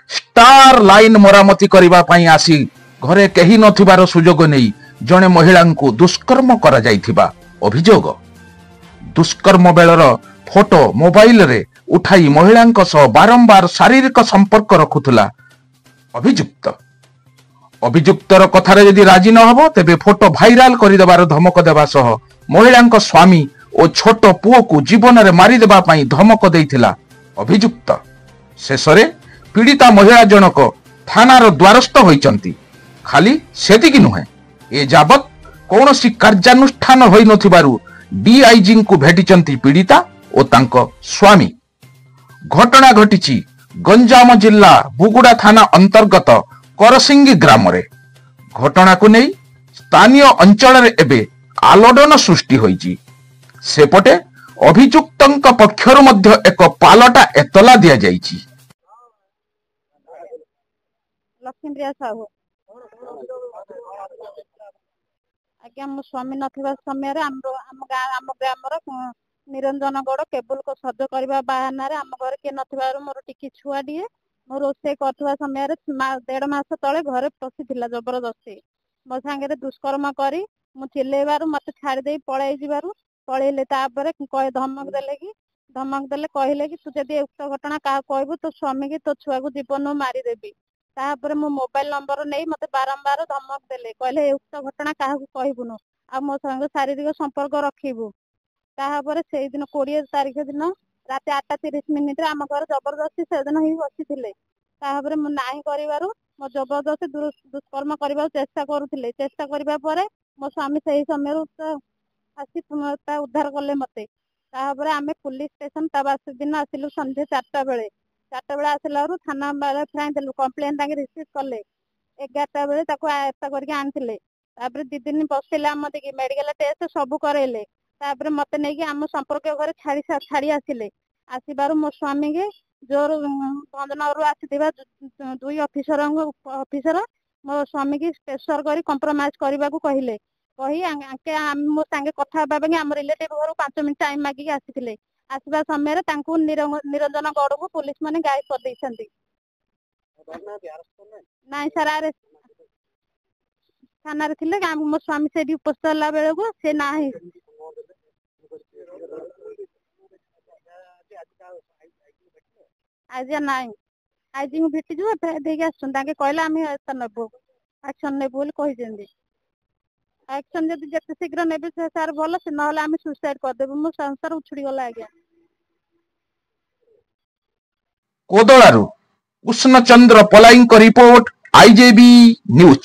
Star line मरामती करबा पई आसी घरे केही नथिबार सुजोग नेई जणे महिला को दुष्कर्म करा जाइथिबा अभियोग। दुष्कर्म बेलर फोटो मोबाइल रे उठाई महिला सह बारंबार शारीरिक संपर्क रखुथला अभियुक्त। अभियुक्तर कथारे यदि राजी न हबो तेबे फोटो भाइराल करिदेबार धमक देबा सह महिला स्वामी और छोट पुओ को जीवन में मारिदेबा पई धमक देइथिला अभियुक्त। शेषरे पीड़िता महिला जनक थानार द्वारस्थ होइचंती। खाली सेतिकी नुहे, ए जाबत कौनसी कार्यानुष्ठान होई नथिबारु डीआईजी को भेटिचंती पीड़िता और तांको स्वामी। घटना घटिची गंजाम जिला बुगुड़ा थाना अंतर्गत करसिंगी ग्राम रे। घटना को नहीं स्थानीय अंचल रे एबे आलोड़न सृष्टि होईची। सेपटे अभियुक्तंक पक्षरु मध्य एक पालटा एतला दिया जाईची। लक्ष्मीप्रिया साहू आज्ञा मो स्वामी नथिबा समय रे आम ग्राम निरंजन गड़ केबुल को सज करबा बहाना रे आम घर के नथिबार मोर टिकी छुआ दिए मो रोसे करथुवा समय रे 1.5 मास तळे घरे पसिथिला जबरदस्ती मो संगे रे दुष्कर्म करी मु चिल्लेबारु मते छाड़ी दे पळाई जिबारु पळेले तापर कय धमक देले कहले कि तू जदि उक्त घटना का कहबू तो स्वामी की तो छुआ को जीवन मारी देबी। तापर मो मोबाइल नंबर नहीं मते बारंबार धमक देले कहले उक्त घटना का कहबुनु आ मो संग शारीरिक संपर्क रखिबू। तापर से दिन 20 तारिख दिन रात 8:30 रे आम घर जबरदस्ती से दिन ही बसिथिले। तापर मो नाही करिवारु मो जबरदस्ती दुष्कर्म करबा चेष्टा करूथिले। चेष्टा करबा परे मो स्वामी सही समय आसी उद्धार कले मते। तापर आमे पुलिस स्टेशन ता बास दिन आसिलु संध्या 4टा बेले आसिला थाना फ्राई देलु कंप्लेन ताके रिसीव कले 11टा बेले ताको आयत्ता करके आनथिले। तापर 2 दिन बसिले आम देखि मेडिकल टेस्ट सब करेले। तापर मते नै कि आम संपर्क घरे छाड़ी आसिले। आसीबारु मो स्वामी के जोर भंजनरु आसीथिबा 2 ऑफिसर मो स्वामी की प्रेशर करी कंप्रोमाइज करबा को कहिले कही आके मो संगे कथा बाबा आम रिलेटिव घर 5 मिनिट टाइम मागिक आसीथिले। आसवा समय निरंजन गड़ को पुलिस माने गायब कर देइछंती। नाइ सर अरेस्ट थाना रे थिले मो स्वामी से भी उपस्थित होला बेले को से नाही आज नाइ आज मु भेटी जो देके आछन ताके कहला हम एक्शन नेबो बोली कहि जेंदी। एक्शन जदि जते शीघ्र नेबे से सर भलो से नहले हम सुसाइड कर देबो। मो संसार उछड़ी गला आज्ञा। कोदलारू कृष्णचंद्र पलाईंक रिपोर्ट आईजेबी न्यूज।